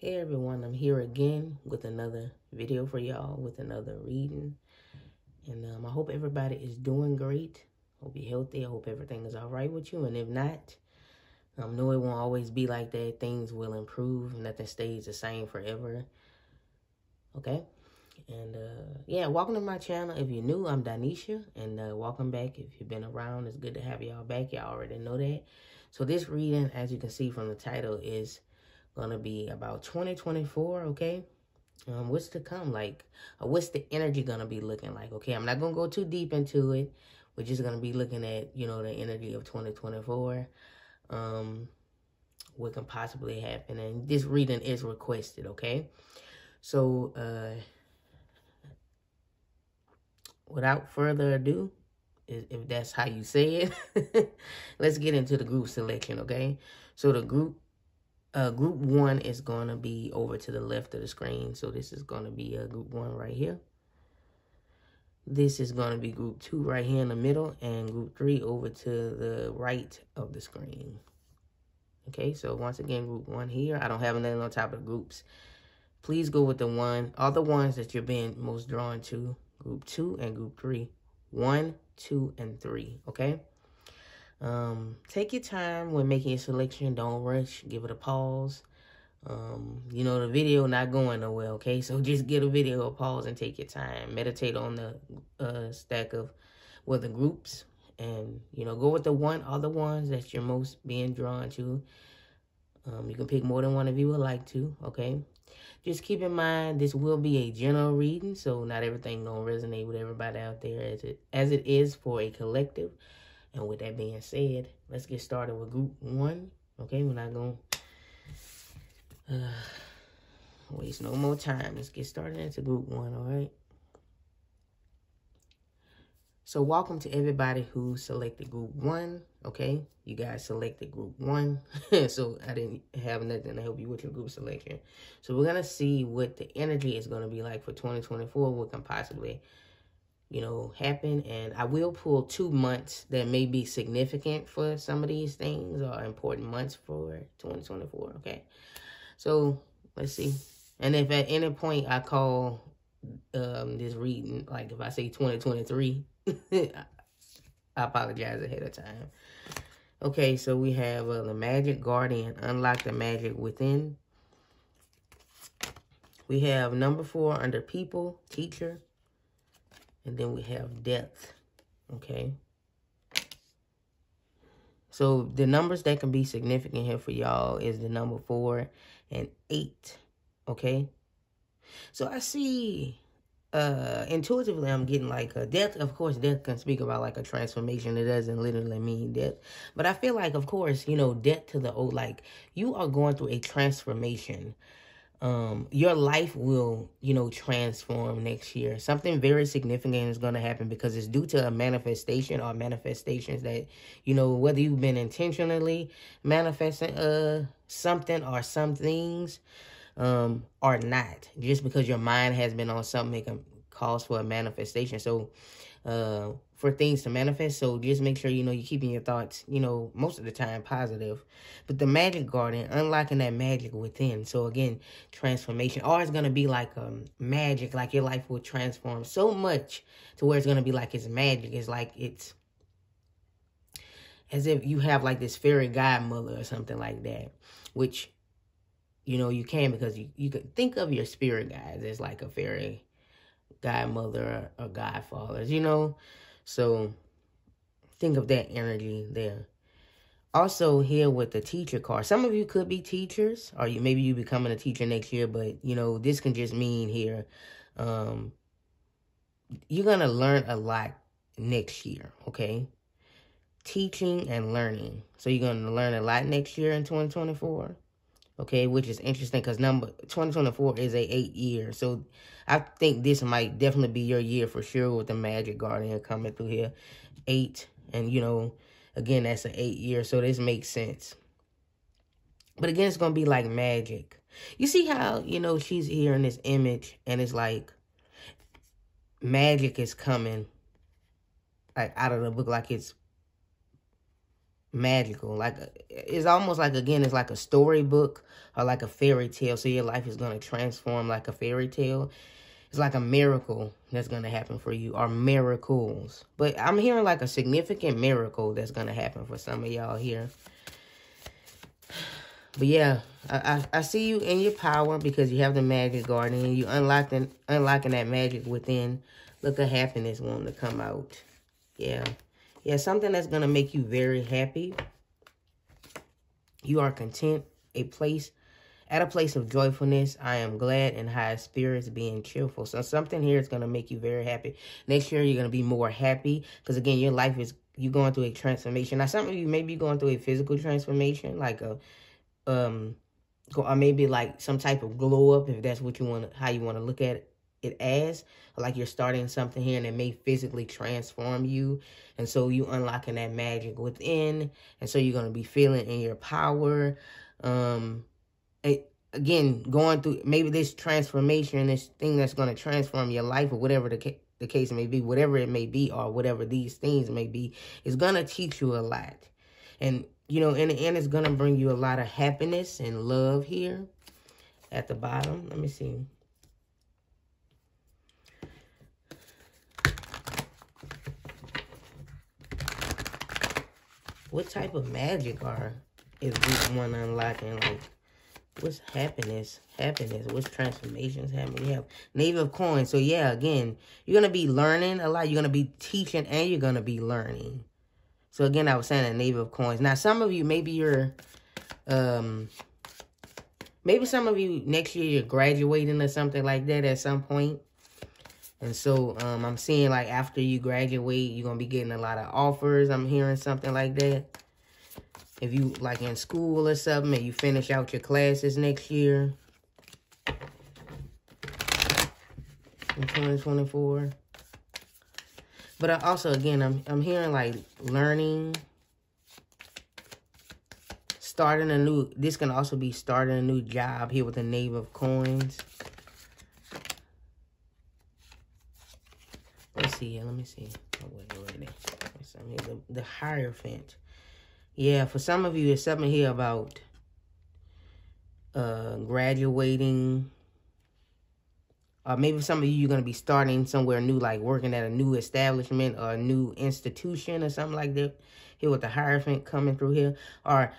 Hey everyone, I'm here again with another video for y'all, with another reading. And I hope everybody is doing great. Hope you're healthy. I hope everything is all right with you. And if not, know it won't always be like that. Things will improve. Nothing stays the same forever. Okay? And yeah, welcome to my channel. If you're new, I'm Donnescha. And welcome back. If you've been around, it's good to have y'all back. Y'all already know that. So this reading, as you can see from the title, is gonna be about 2024, okay? What's to come, like, what's the energy gonna be looking like, okay? I'm not gonna go too deep into it. We're just gonna be looking at, the energy of 2024, what can possibly happen, and this reading is requested, okay? So, without further ado, if that's how you say it, let's get into the group selection, okay? So the group 1 is going to be over to the left of the screen. So this is going to be group 1 right here. This is going to be group 2 right here in the middle, and group 3 over to the right of the screen. Okay, so once again, group 1 here. I don't have anything on top of the groups. Please go with all the ones that you're being most drawn to. Group 2 and group 3. 1, 2, and 3, okay? Take your time when making your selection. Don't rush. Give it a pause. The video not going nowhere, okay? So just get a video, a pause, and take your time. Meditate on the stack of the groups, and go with all the ones that you're most being drawn to. You can pick more than one if you would like to, okay? Just keep in mind, this will be a general reading, so not everything gonna resonate with everybody out there as it is for a collective. And with that being said, let's get started with group 1. Okay, we're not going to waste no more time. Let's get started into group 1, all right? So welcome to everybody who selected group 1, okay? You guys selected group 1, so I didn't have nothing to help you with your group selection. So we're going to see what the energy is going to be like for 2024, what can possibly happen. And I will pull 2 months that may be significant for some of these things, or important months for 2024, okay? So let's see. And if at any point I call this reading, like if I say 2023, I apologize ahead of time. Okay, so we have the Magic Guardian, unlock the magic within. We have number 4 under people, teacher. And then we have death, okay? So the numbers that can be significant here for y'all is the number 4 and 8, okay? So I see, intuitively, I'm getting like a death. Of course, death can speak about like a transformation. It doesn't literally mean death. But I feel like, of course, death to the old, like you are going through a transformation. Your life will, transform next year. Something very significant is going to happen because it's due to a manifestation or manifestations that, whether you've been intentionally manifesting something or some things or not. Just because your mind has been on something, it can cause for a manifestation. So for things to manifest, so just make sure, you're keeping your thoughts, most of the time positive. But the Magic Guardian, unlocking that magic within. So again, transformation. Or it's going to be like magic, like your life will transform so much to where it's going to be like it's magic. It's like it's as if you have like this fairy godmother or something like that, which, you can, because you could think of your spirit guides as like a fairy godmother or godfathers, So think of that energy there. Also here with the teacher card, some of you could be teachers, or maybe you becoming a teacher next year, but this can just mean here you're gonna learn a lot next year, okay? Teaching and learning. So you're gonna learn a lot next year in 2024. Okay, which is interesting because 2024 is a 8 year. So I think this might definitely be your year for sure with the Magic Guardian coming through here. 8, and again, that's an 8 year. So this makes sense. But again, it's going to be like magic. You see how, she's here in this image and it's like magic is coming like out of the book, like it's magical. Like, it's almost like, again, it's like a storybook or like a fairy tale. So your life is going to transform like a fairy tale. It's like a miracle that's going to happen for you, or miracles. But I'm hearing like a significant miracle that's going to happen for some of y'all here. But yeah, I see you in your power because you have the magic garden and you unlocking that magic within. Look at happiness wanting to come out. Yeah. Yeah, something that's going to make you very happy. You are content, at a place of joyfulness. I am glad in high spirits, being cheerful. So something here is going to make you very happy. Next year, you're going to be more happy. Because again, your life is, you're going through a transformation. Now, some of you may be going through a physical transformation, like or maybe like some type of glow up, if that's what you want, how you want to look at it as. Like you're starting something here and it may physically transform you. And so you unlocking that magic within. And so you're going to be feeling in your power. Again, going through maybe this transformation, this thing that's going to transform your life, or whatever the case may be, whatever it may be, or whatever these things may be, is going to teach you a lot. And, you know, in the end, it's going to bring you a lot of happiness and love here at the bottom. Let me see. What type of magic is this one unlocking? Like, what's happiness? What's transformations happening? We have Knave of Coins. So yeah, again, you're going to be learning a lot. You're going to be teaching and you're going to be learning. So again, I was saying a Knave of Coins. Now, some of you, maybe some of you next year you're graduating or something like that at some point. And so I'm seeing like after you graduate, you're going to be getting a lot of offers. I'm hearing something like that. If you like in school or something and you finish out your classes next year in 2024. But also, again, I'm hearing like learning, starting a new, this can also be starting a new job here with the Knave of Coins. Let's see here, let me see. Oh, wait. The Hierophant. Yeah, for some of you, there's something here about graduating. Or maybe some of you, you're going to be starting somewhere new, like working at a new establishment or a new institution or something like that. Here with the Hierophant coming through here. Or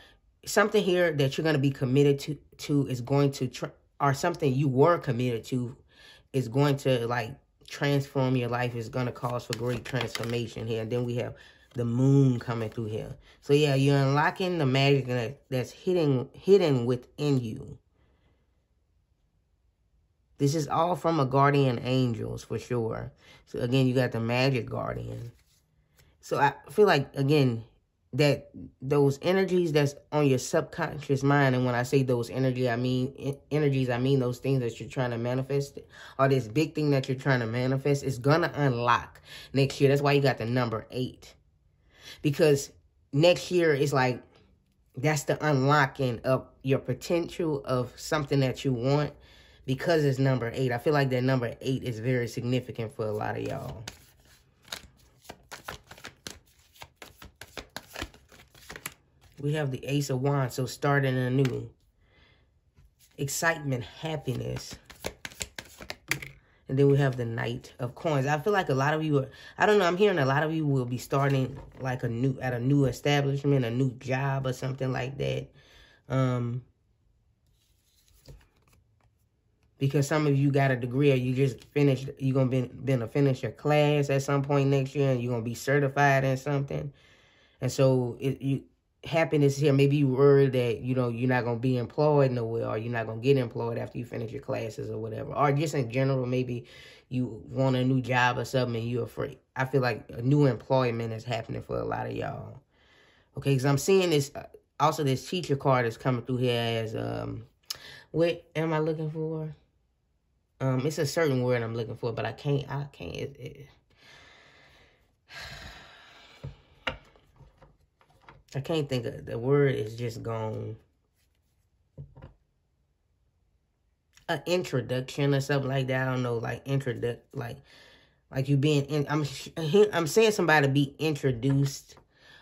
something here that you're going to be committed to is going to, or something you were committed to is going to, like, transform your life. Is going to cause for great transformation here. And then we have the Moon coming through here. So yeah, you're unlocking the magic that's hidden within you. This is all from a guardian angels for sure. So again, you got the magic guardian. So I feel like, again, that those energies that's on your subconscious mind, and when I say those energies, I mean those things that you're trying to manifest, or this big thing that you're trying to manifest, is gonna unlock next year. That's why you got the number 8. Because next year is like, that's the unlocking of your potential of something that you want, because it's number 8. I feel like that number 8 is very significant for a lot of y'all. We have the Ace of Wands, so starting anew. Excitement, happiness. And then we have the Knight of Coins. I feel like a lot of you I don't know, I'm hearing a lot of you will be starting like at a new establishment, a new job or something like that. Because some of you got a degree, or you just finished, you're going to finish your class at some point next year, and you're going to be certified in something. And so happiness here, maybe you worried that, you know, you're not going to be employed nowhere, or you're not going to get employed after you finish your classes or whatever. Or just in general, maybe you want a new job or something and you're afraid. I feel like a new employment is happening for a lot of y'all. Okay, because I'm seeing this, also this teacher card is coming through here as, what am I looking for? It's a certain word I'm looking for, but I can't, I can't think of the word. Is just gone. An introduction or something like that. I don't know, like like you being in. I'm seeing somebody be introduced,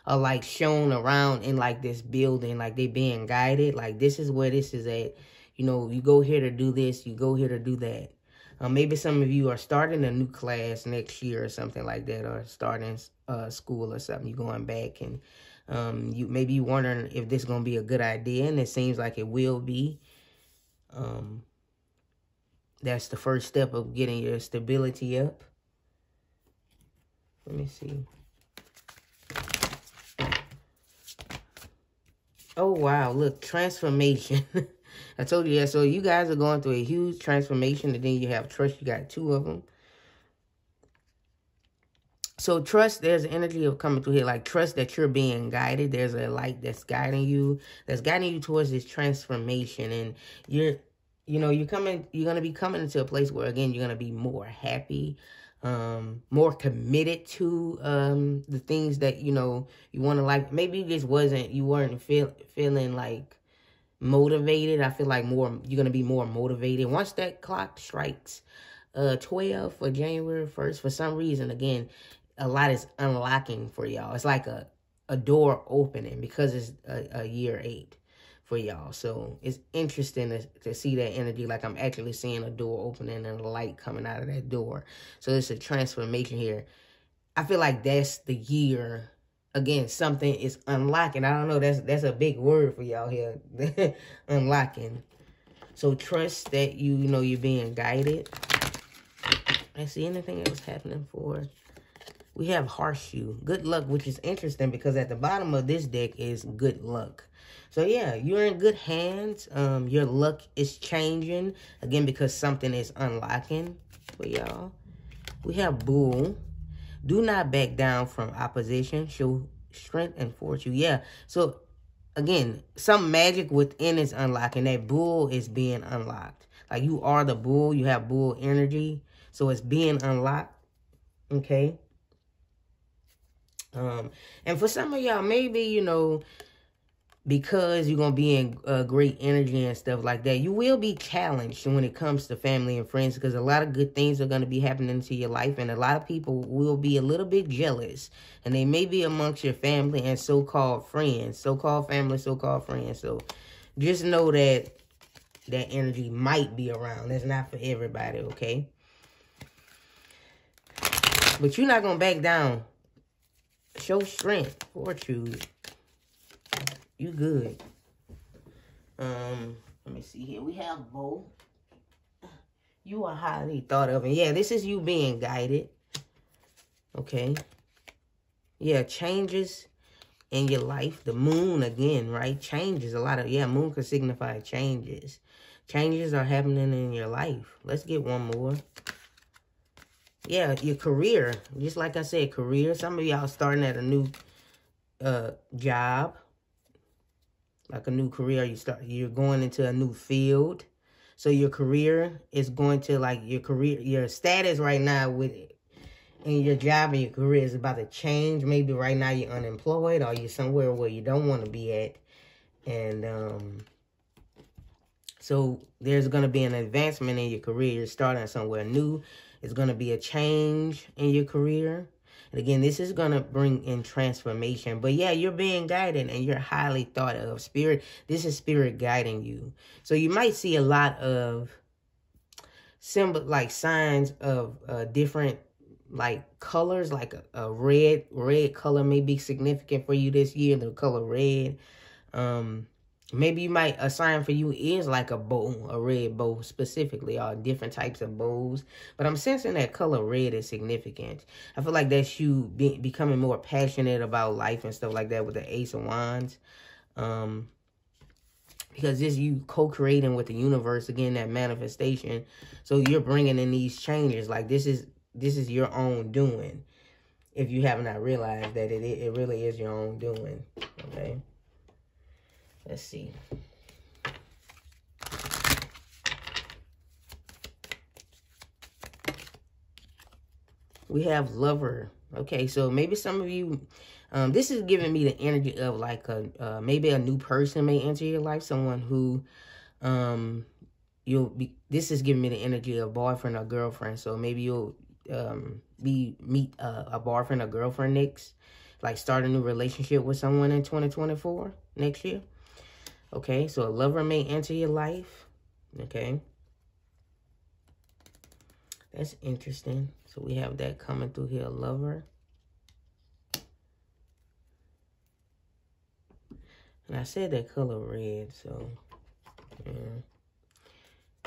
are like shown around in like this building, like they being guided. Like this is where this is at. You know, you go here to do this, you go here to do that. Maybe some of you are starting a new class next year or something like that, or starting school or something. You're going back, and you wondering if this is gonna be a good idea, and it seems like it will be. That's the first step of getting your stability up. Let me see. Oh, wow. Look, transformation. I told you that. So you guys are going through a huge transformation. And then you have trust. You got 2 of them. So trust, there's an energy of coming through here. Like trust that you're being guided. There's a light that's guiding you. That's guiding you towards this transformation. And you're going to be coming into a place where, again, you're going to be more happy. More committed to the things that you want to like. Maybe you weren't feeling like motivated. I feel like you're gonna be more motivated once that clock strikes 12 for January 1st. For some reason, again, a lot is unlocking for y'all. It's like a door opening because it's a year 8 for y'all. So it's interesting to see that energy. Like I'm actually seeing a door opening and a light coming out of that door. So it's a transformation here. I feel like that's the year. Again, something is unlocking. I don't know. That's a big word for y'all here. Unlocking. So trust that you're being guided. I see anything else happening for. We have horseshoe. Good luck, which is interesting because at the bottom of this deck is good luck. So, yeah, you're in good hands. Your luck is changing, again, because something is unlocking for y'all. We have bull. Do not back down from opposition. Show strength and fortune. Yeah, so, again, some magic within is unlocking. That bull is being unlocked. Like, you are the bull. You have bull energy. So, it's being unlocked. Okay? And for some of y'all, maybe, because you're going to be in great energy and stuff like that, you will be challenged when it comes to family and friends because a lot of good things are going to be happening to your life, and a lot of people will be a little bit jealous, and they may be amongst your family and so-called friends, so-called family, so-called friends. So just know that that energy might be around. It's not for everybody, okay? But you're not going to back down. Show strength, fortune. You good. Let me see here. We have both. You are highly thought of. And yeah, this is you being guided. Okay. Yeah, changes in your life. The moon again, right? Changes a lot of, moon can signify changes. Changes are happening in your life. Let's get one more. Yeah, your career. Just like I said, career. Some of y'all starting at a new job. Like a new career. You're going into a new field. So your career is going to, like, your status right now with it. And your job and your career is about to change. Maybe right now you're unemployed or you're somewhere where you don't want to be at. And so there's going to be an advancement in your career. You're starting somewhere new. It's going to be a change in your career. And again, this is going to bring in transformation. But yeah, you're being guided and you're highly thought of. Spirit, this is spirit guiding you. So you might see a lot of signs of different like colors, like a red color may be significant for you this year, the color red. Maybe a sign for you is like a bow, a red bow specifically, or different types of bows. But I'm sensing that color red is significant. I feel like that's you becoming more passionate about life and stuff like that with the Ace of Wands. Because this you co-creating with the universe, again, that manifestation. So you're bringing in these changes. Like this is your own doing. If you have not realized that it really is your own doing. Okay. Let's see. We have lover. Okay, so maybe some of you, this is giving me the energy of like maybe a new person may enter your life. Someone who, this is giving me the energy of boyfriend or girlfriend. So maybe you'll meet a boyfriend or girlfriend next. like start a new relationship with someone in 2024, next year. Okay, so a lover may enter your life. Okay. That's interesting. So we have that coming through here, a lover. And I said that color red, so yeah.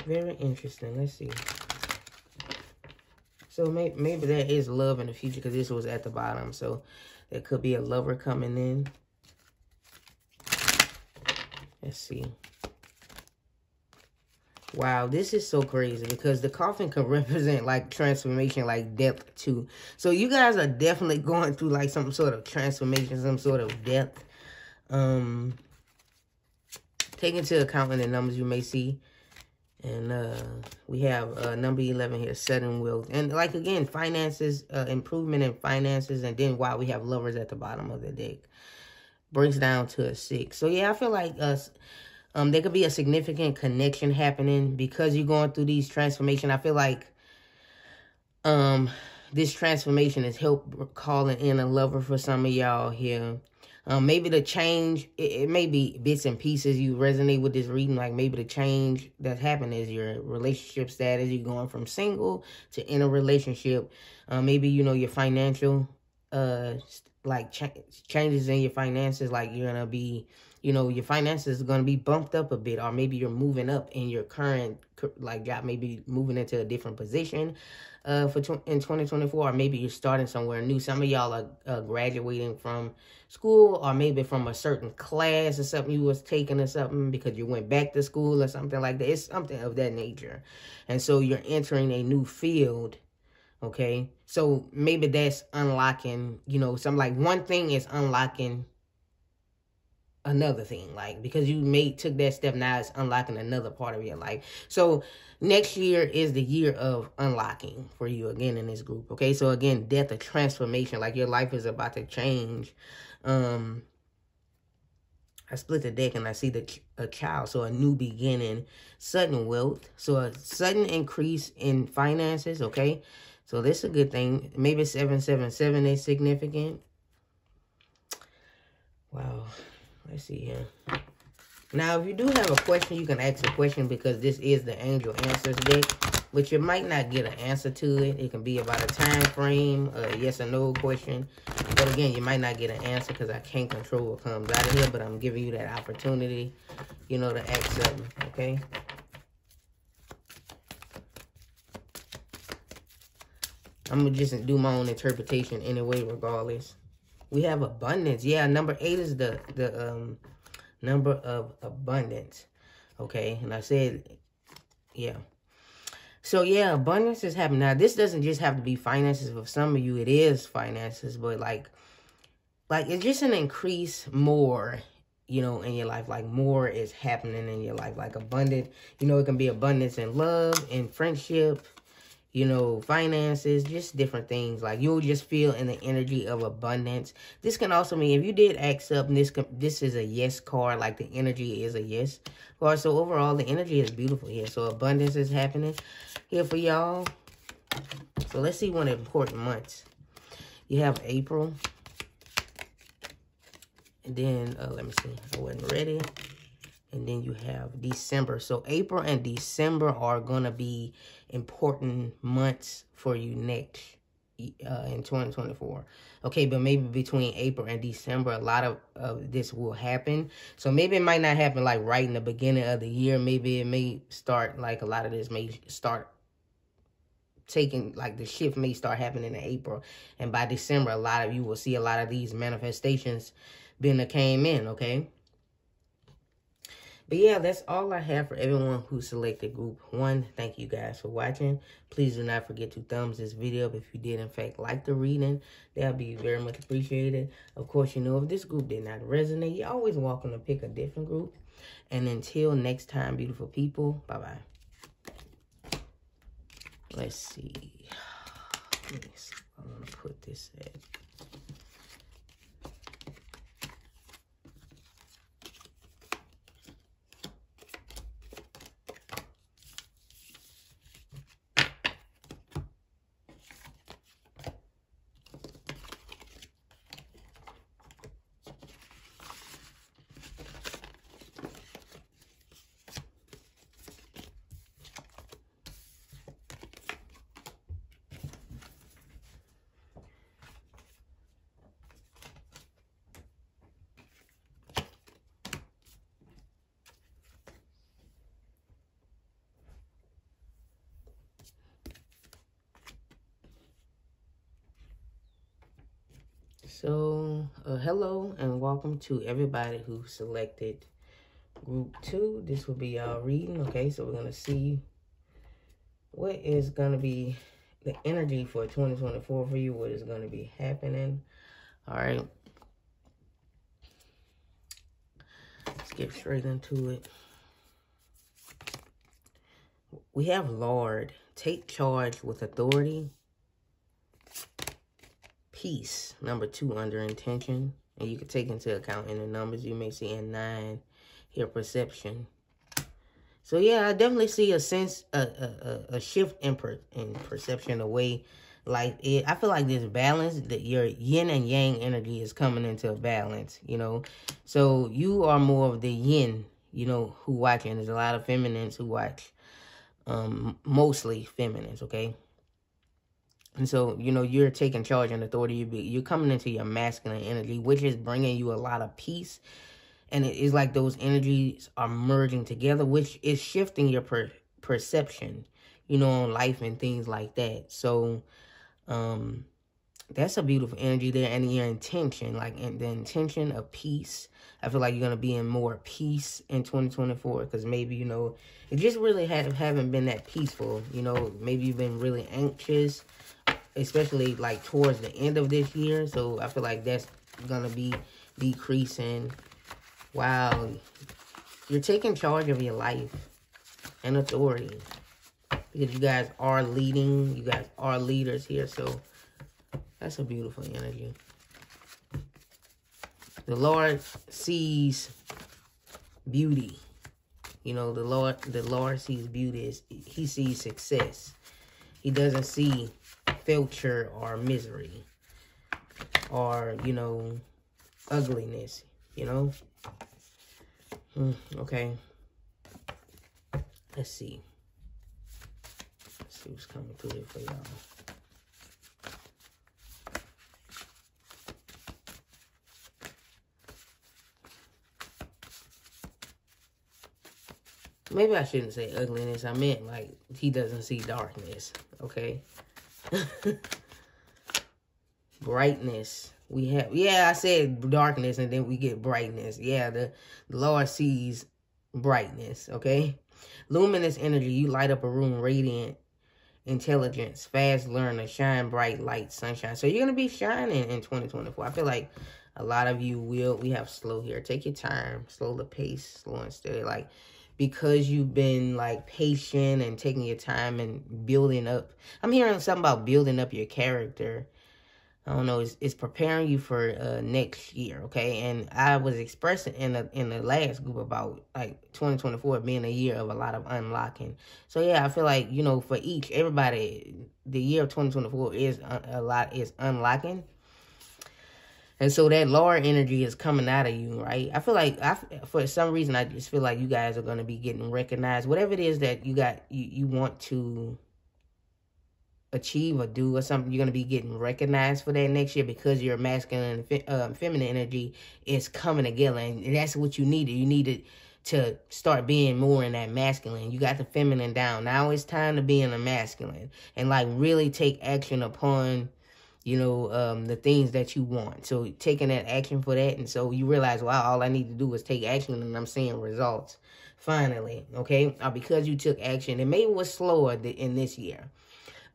Very interesting. Let's see. So maybe there is love in the future because this was at the bottom. So there could be a lover coming in. Let's see. Wow, this is so crazy because the coffin could represent like transformation, like depth too. So you guys are definitely going through like some sort of transformation, some sort of depth. Take into account in the numbers you may see. And we have number 11 here, sudden wealth. And like again, finances, improvement in finances. And then wow, we have lovers at the bottom of the deck. Breaks down to a 6. So yeah, I feel like there could be a significant connection happening because you're going through these transformation. I feel like this transformation is help calling in a lover for some of y'all here. Maybe the change, it may be bits and pieces you resonate with this reading. Like maybe the change that's happened is your relationship status. You're going from single to in a relationship. Maybe, you know, your financial, like changes in your finances. Like you're going to be, you know, your finances are going to be bumped up a bit. Or maybe you're moving up in your current, like job, maybe moving into a different position in 2024. Or maybe you're starting somewhere new. Some of y'all are graduating from school, or maybe from a certain class or something you was taking or something because you went back to school or something like that. It's something of that nature. And so you're entering a new field, okay? So maybe that's unlocking, you know, some like one thing is unlocking another thing, like because you took that step, now it's unlocking another part of your life. So next year is the year of unlocking for you again in this group. Okay, so again, death, a transformation, like your life is about to change. I split the deck and I see a child, so a new beginning, sudden wealth, so a sudden increase in finances. Okay, so this is a good thing. Maybe 777 is significant. Wow. Let's see here. Now, if you do have a question, you can ask a question because this is the Angel Answers deck. But you might not get an answer to it. It can be about a time frame, a yes or no question. But again, you might not get an answer because I can't control what comes out of here. But I'm giving you that opportunity, you know, to ask something, okay? I'm going to just do my own interpretation anyway, regardless. We have abundance. Yeah, number 8 is the number of abundance. Okay, and I said, yeah. So, yeah, abundance is happening. Now, this doesn't just have to be finances. For some of you, it is finances. But, like it's just an increase more, you know, in your life. Like, more is happening in your life. Like, abundant, you know, it can be abundance in love, in friendship, you know, finances, just different things. Like, you'll just feel in the energy of abundance. This can also mean, if you did ask up, this is a yes card, like the energy is a yes card. So, overall, the energy is beautiful here. So, abundance is happening here for y'all. So, let's see one of the important months. You have April. And then, let me see. I wasn't ready. And then you have December. So April and December are going to be important months for you next in 2024. Okay, but maybe between April and December, a lot of this will happen. So maybe it might not happen like right in the beginning of the year. Maybe it may start, like a lot of this may start taking, like the shift may start happening in April. And by December, a lot of you will see a lot of these manifestations came in, okay? But yeah, that's all I have for everyone who selected group 1. Thank you guys for watching. Please do not forget to thumbs this video up if you did in fact like the reading. That would be very much appreciated. Of course, you know, if this group did not resonate, you're always welcome to pick a different group. And until next time, beautiful people, bye-bye. Let's see. Let me see. I'm going to put this at. So, hello and welcome to everybody who selected group 2. This will be y'all reading, okay? So we're going to see what is going to be the energy for 2024 for you, what is going to be happening. All right. Let's get straight into it. We have Lord. Take charge with authority. Peace, number 2, under intention. And you can take into account in the numbers you may see in 9 here, perception. So yeah, I definitely see a sense, a shift in perception, the way life is. I feel like this balance, that your yin and yang energy is coming into a balance, you know. So you are more of the yin, you know, who watching. There's a lot of feminines who watch, mostly feminines, okay? And so, you know, you're taking charge and authority. You're coming into your masculine energy, which is bringing you a lot of peace. And it is like those energies are merging together, which is shifting your perception, you know, on life and things like that. So, that's a beautiful energy there. And your intention, like in the intention of peace. I feel like you're going to be in more peace in 2024 because maybe, you know, it just really haven't been that peaceful. You know, maybe you've been really anxious, especially like towards the end of this year. So I feel like that's going to be decreasing. Wow. You're taking charge of your life and authority because you guys are leading. You guys are leaders here. So that's a beautiful energy. The Lord sees beauty. You know, the Lord sees beauty. He sees success. He doesn't see failure or misery or, you know, ugliness, you know. Okay. Let's see. Let's see what's coming through here for y'all. Maybe I shouldn't say ugliness. I meant like he doesn't see darkness. Okay. Brightness. We have, yeah, I said darkness and then we get brightness. Yeah, the Lord sees brightness. Okay. Luminous energy. You light up a room, radiant intelligence, fast learner, shine bright light, sunshine. So you're going to be shining in 2024. I feel like a lot of you will. We have slow here. Take your time. Slow the pace. Slow and steady. Like, because you've been like patient and taking your time and building up. I'm hearing something about building up your character. I don't know. It's preparing you for next year, okay? And I was expressing in the last group about like 2024 being a year of a lot of unlocking. So yeah, I feel like, you know, for everybody, the year of 2024 is is unlocking. And so that lower energy is coming out of you, right? I feel like, for some reason, I just feel like you guys are going to be getting recognized. Whatever it is that you want to achieve or do or something, you're going to be getting recognized for that next year because your masculine and feminine energy is coming together. And that's what you needed. You needed to start being more in that masculine. You got the feminine down. Now it's time to be in the masculine and like really take action upon, you know, the things that you want. So taking that action for that. And so you realize, wow, all I need to do is take action and I'm seeing results finally. Okay. Because you took action, it maybe was slower in this year,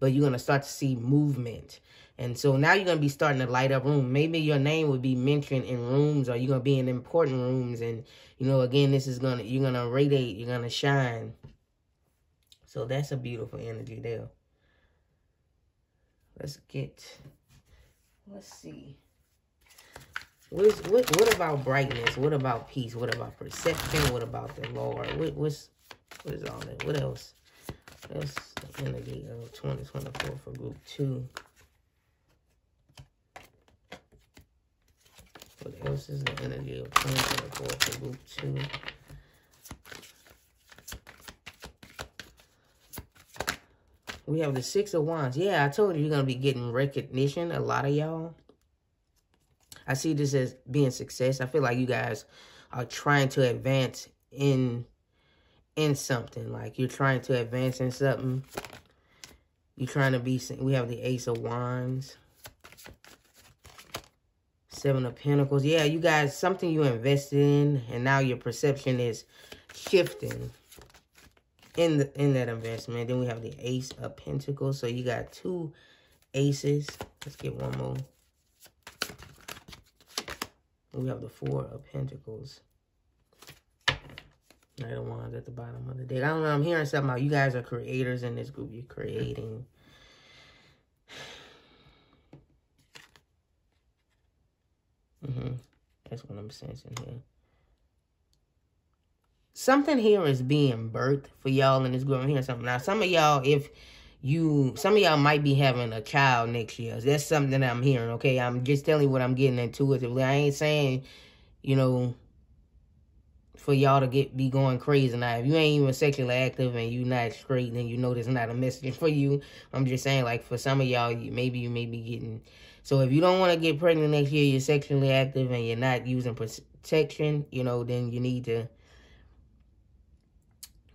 but you're going to start to see movement. And so now you're going to be starting to light up rooms. Maybe your name would be mentioned in rooms, or you're going to be in important rooms. And, you know, again, you're going to radiate, you're going to shine. So that's a beautiful energy there. Let's see. What about brightness? What about peace? What about perception? What about the Lord? What is all that? What else? That's the energy of 2024 for group 2. What else is the energy of 2024 for group 2? We have the 6 of Wands. Yeah, I told you you're going to be getting recognition, a lot of y'all. I see this as being success. I feel like you guys are trying to advance in something. Like you're trying to advance in something. You're trying to be, we have the Ace of Wands. Seven of Pentacles. Yeah, you guys, something you invested in, and now your perception is shifting in that investment. Then we have the Ace of Pentacles. So you got two aces. Let's get one more. We have the Four of Pentacles. Knight of Wands at the bottom of the deck. I don't know. I'm hearing something about you guys are creators in this group. You're creating. That's what I'm sensing here. Something here is being birthed for y'all in this group. I'm hearing something. Now, some of y'all, some of y'all might be having a child next year. That's something that I'm hearing, okay? I'm just telling you what I'm getting intuitively. I ain't saying, you know, for y'all to be going crazy. Now, if you ain't even sexually active and you not straight, then you know there's not a message for you. I'm just saying, like, for some of y'all, maybe you may be getting... So if you don't want to get pregnant next year, you're sexually active and you're not using protection, you know, then you need to,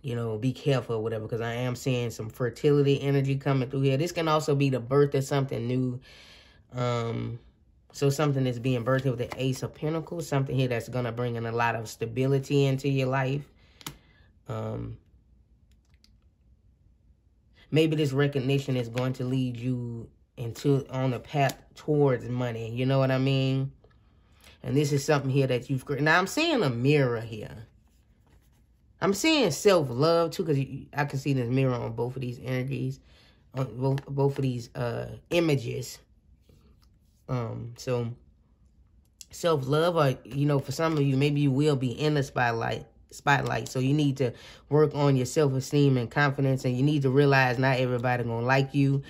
you know, be careful or whatever, because I am seeing some fertility energy coming through here. This can also be the birth of something new. So something that's being birthed with the Ace of Pentacles, something here that's going to bring in a lot of stability into your life. Maybe this recognition is going to lead you on the path towards money. You know what I mean? And this is something here that you've created. Now, I'm seeing a mirror here. I'm seeing self-love, too, because I can see this mirror on both of these energies, on both of these images. So, self-love, or, you know, for some of you, maybe you will be in the spotlight. So, you need to work on your self-esteem and confidence, and you need to realize not everybody gonna like you.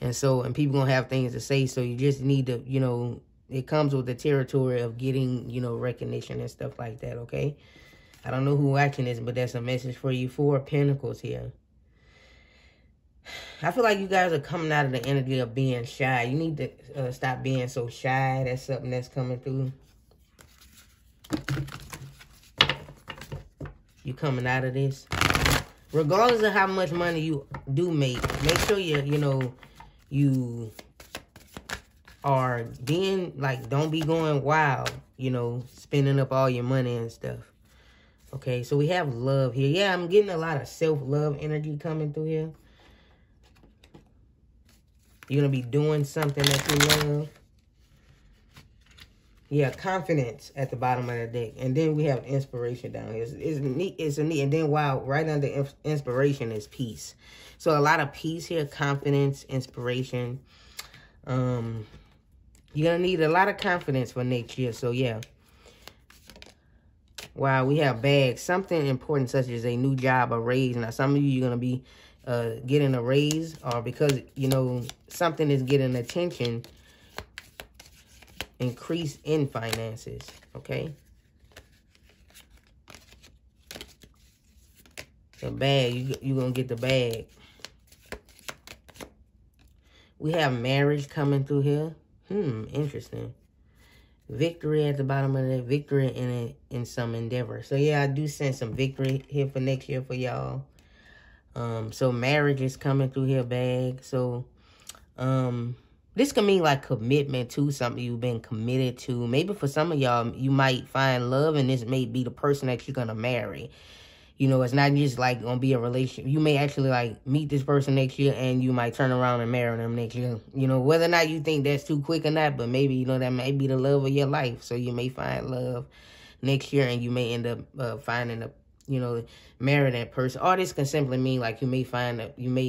And people gonna have things to say, so you just need to, you know, it comes with the territory of getting, you know, recognition and stuff like that, okay? I don't know who watching this, but that's a message for you. Four of Pentacles here. I feel like you guys are coming out of the energy of being shy. You need to stop being so shy. That's something that's coming through. You coming out of this. Regardless of how much money you do make sure you are being, like, don't be going wild, you know, spending up all your money and stuff. Okay, so we have love here. Yeah, I'm getting a lot of self-love energy coming through here. You're going to be doing something that you love. Yeah, confidence at the bottom of the deck. And then we have inspiration down here. It's neat. It's a neat. And then right under inspiration is peace. So a lot of peace here, confidence, inspiration. You're going to need a lot of confidence for next year. So, yeah. Wow, we have bags. Something important such as a new job, a raise. Now, some of you are going to be getting a raise, or because, you know, something is getting attention, increase in finances, okay? The bag, you're going to get the bag. We have marriage coming through here. Interesting. Victory at the bottom of that. Victory in some endeavor. So, yeah, I do sense some victory here for next year for y'all. So marriage is coming through here, bag. So, this can mean like commitment to something you've been committed to. Maybe for some of y'all, you might find love, and this may be the person that you're going to marry. You know, it's not just like going to be a relationship. You may actually like meet this person next year, and you might turn around and marry them next year. You know, whether or not you think that's too quick or not, but maybe, you know, that may be the love of your life. So you may find love next year, and you may end up finding marry that person. Or this can simply mean like you may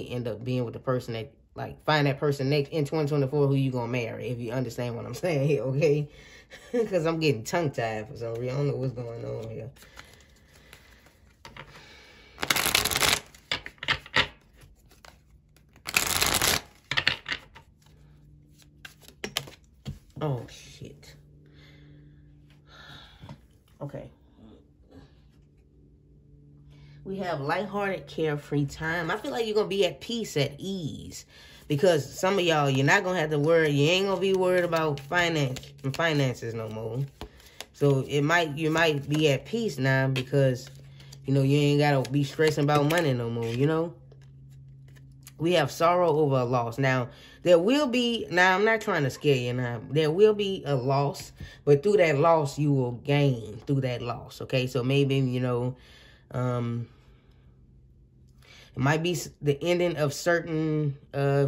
end up being with the person that, like, find that person next in 2024 who you gonna marry, if you understand what I'm saying here, okay? Because I'm getting tongue-tied for some reason. I don't know what's going on here. Oh, shit. Okay. We have lighthearted, carefree time. I feel like you're going to be at peace, at ease. Because some of y'all, you're not going to have to worry. You ain't going to be worried about finances no more. So you might be at peace now because, you know, you ain't got to be stressing about money no more, you know. We have sorrow over a loss. Now, There will be, now I'm not trying to scare you now, there will be a loss, but through that loss, you will gain through that loss, okay? So maybe, you know, it might be the ending of certain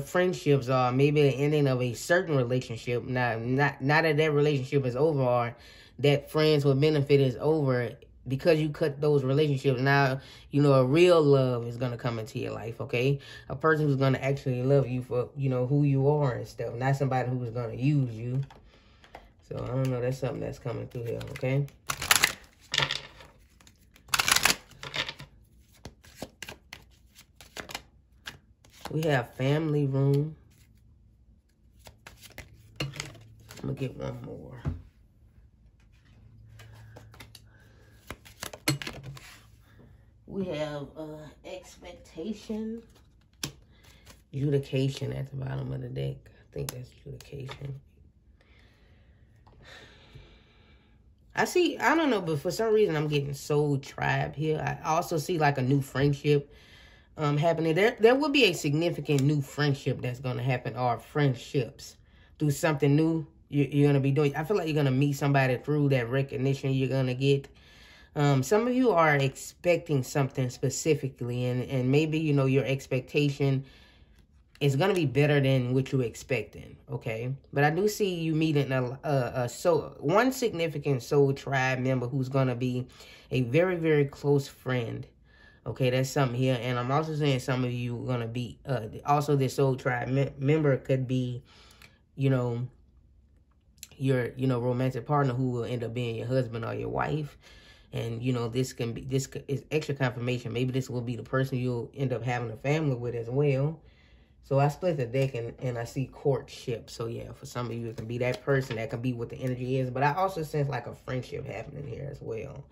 friendships, or maybe the ending of a certain relationship. Now, not that relationship is over, or that friends with benefit is over. Because you cut those relationships, now, you know, a real love is going to come into your life, okay? A person who's going to actually love you for, you know, who you are and stuff. Not somebody who's going to use you. So, I don't know. That's something that's coming through here, okay? We have family room. I'm going to get one more. We have expectation, adjudication at the bottom of the deck. I think that's adjudication. I don't know, but for some reason I'm getting soul tribe here. I also see like a new friendship happening. There will be a significant new friendship that's going to happen, or friendships through something new you're going to be doing. I feel like you're going to meet somebody through that recognition you're going to get. Some of you are expecting something specifically, and maybe, you know, your expectation is going to be better than what you're expecting, okay? But I do see you meeting one significant soul tribe member who's going to be a very, very close friend, okay? That's something here. And I'm also saying some of you are going to be, also this soul tribe member could be, you know, your, you know, romantic partner who will end up being your husband or your wife. And, you know, this is extra confirmation. Maybe this will be the person you'll end up having a family with as well. So I split the deck and I see courtship. So, yeah, for some of you, it can be that person. That can be what the energy is. But I also sense like a friendship happening here as well.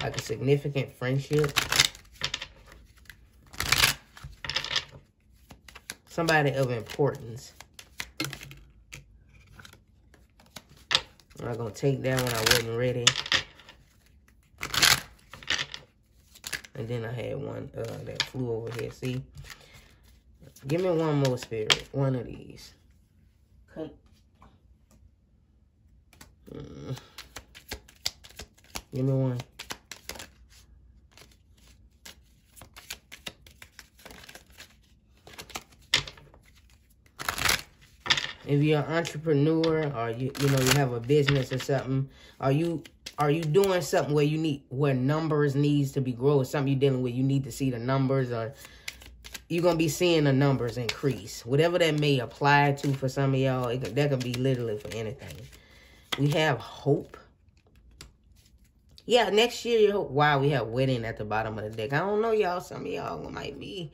Like a significant friendship. Somebody of importance. I'm not going to take that one. I wasn't ready. And then I had one that flew over here. See? Give me one more, Spirit. One of these. Okay. Give me one. If you're an entrepreneur, or you know, you have a business or something, are you doing something where numbers needs to be grown? Something you're dealing with, you need to see the numbers, or you're going to be seeing the numbers increase. Whatever that may apply to for some of y'all, that could be literally for anything. We have hope. Yeah, next year, you hope. Wow, we have wedding at the bottom of the deck. I don't know, y'all. Some of y'all might be,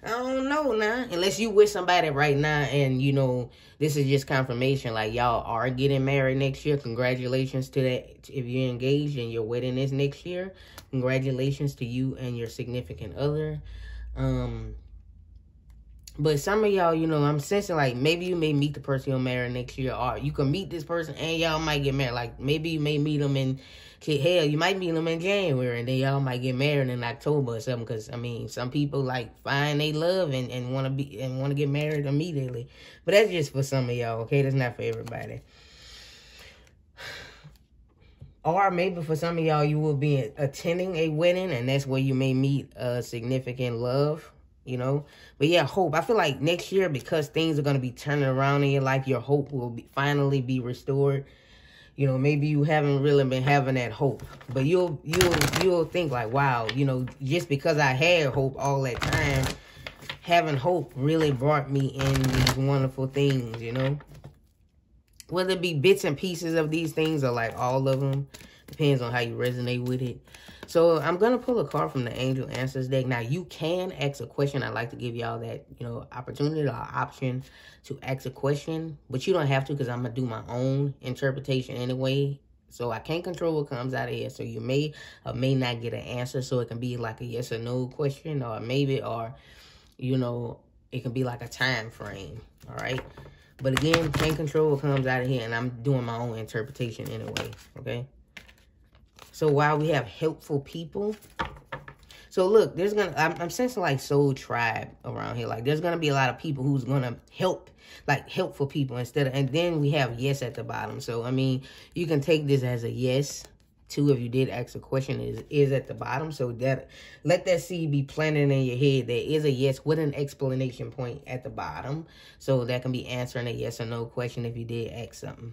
I don't know now. Unless you with somebody right now and, you know, this is just confirmation. Like, y'all are getting married next year. Congratulations to that. If you're engaged and your wedding is next year, congratulations to you and your significant other. But some of y'all, you know, I'm sensing like maybe you may meet the person you'll marry next year, or you can meet this person and y'all might get married. Like maybe you may meet them in, hell, you might meet them in January and then y'all might get married in October or something. Because I mean, some people like find they love and want to get married immediately. But that's just for some of y'all, okay? That's not for everybody. Or maybe for some of y'all, you will be attending a wedding, and that's where you may meet a significant love. You know, but yeah, hope. I feel like next year, because things are going to be turning around in your life, your hope will finally be restored. You know, maybe you haven't really been having that hope, but you'll think like, wow, you know, just because I had hope all that time, having hope really brought me in these wonderful things, you know. Whether it be bits and pieces of these things or like all of them, depends on how you resonate with it. So I'm going to pull a card from the Angel Answers deck. Now, you can ask a question. I like to give y'all that, you know, opportunity or option to ask a question. But you don't have to, because I'm going to do my own interpretation anyway. So I can't control what comes out of here. So you may or may not get an answer. So it can be like a yes or no question, or maybe, or, you know, it can be like a time frame. All right. But again, can't control what comes out of here. And I'm doing my own interpretation anyway. Okay. So while we have helpful people, So look, I'm sensing like soul tribe around here. Like there's gonna be a lot of people who's gonna help, like helpful people and then we have yes at the bottom. So I mean, you can take this as a yes. Two, if you did ask a question, is at the bottom. So that let that seed be planted in your head. There is a yes with an explanation point at the bottom. So that can be answering a yes or no question if you did ask something.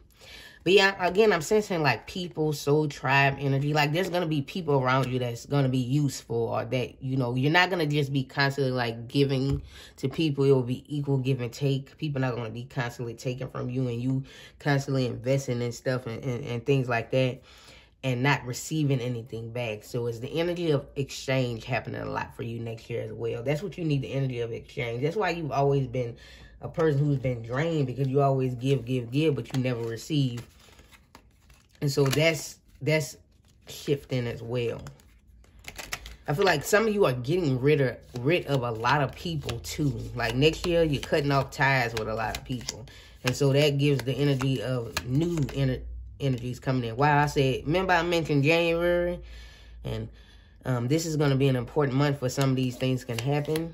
But yeah, again, I'm sensing like people, soul tribe energy. Like there's going to be people around you that's going to be useful, or that, you know, you're not going to just be constantly like giving to people. It will be equal give and take. People not going to be constantly taking from you and you constantly investing in stuff and things like that and not receiving anything back. So it's the energy of exchange happening a lot for you next year as well. That's what you need, the energy of exchange. That's why you've always been a person who's been drained, because you always give, but you never receive. And so that's shifting as well. I feel like some of you are getting rid of a lot of people too. Like next year, you're cutting off ties with a lot of people. And so that gives the energy of new energies coming in. Wow, I said, remember I mentioned January? And this is going to be an important month for some of these things can happen.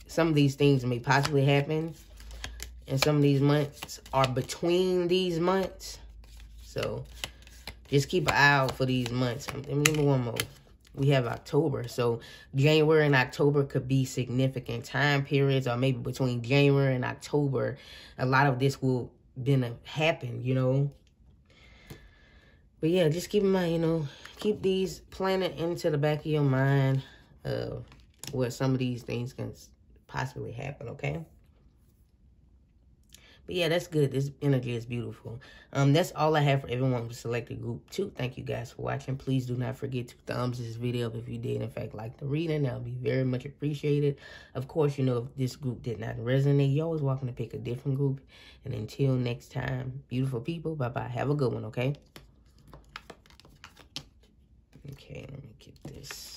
Some of these things may possibly happen. And some of these months are between these months. So just keep an eye out for these months. Let me one more. We have October. So January and October could be significant time periods, or maybe between January and October, a lot of this will happen, you know. But yeah, just keep in mind, you know, keep these planted into the back of your mind where some of these things can possibly happen, okay? But yeah, that's good. This energy is beautiful. That's all I have for everyone who selected group 2. Thank you guys for watching. Please do not forget to thumbs this video up if you did, in fact, like the reading. That would be very much appreciated. Of course, you know, if this group did not resonate, you're always welcome to pick a different group. And until next time, beautiful people, bye-bye. Have a good one, okay? Okay, let me get this.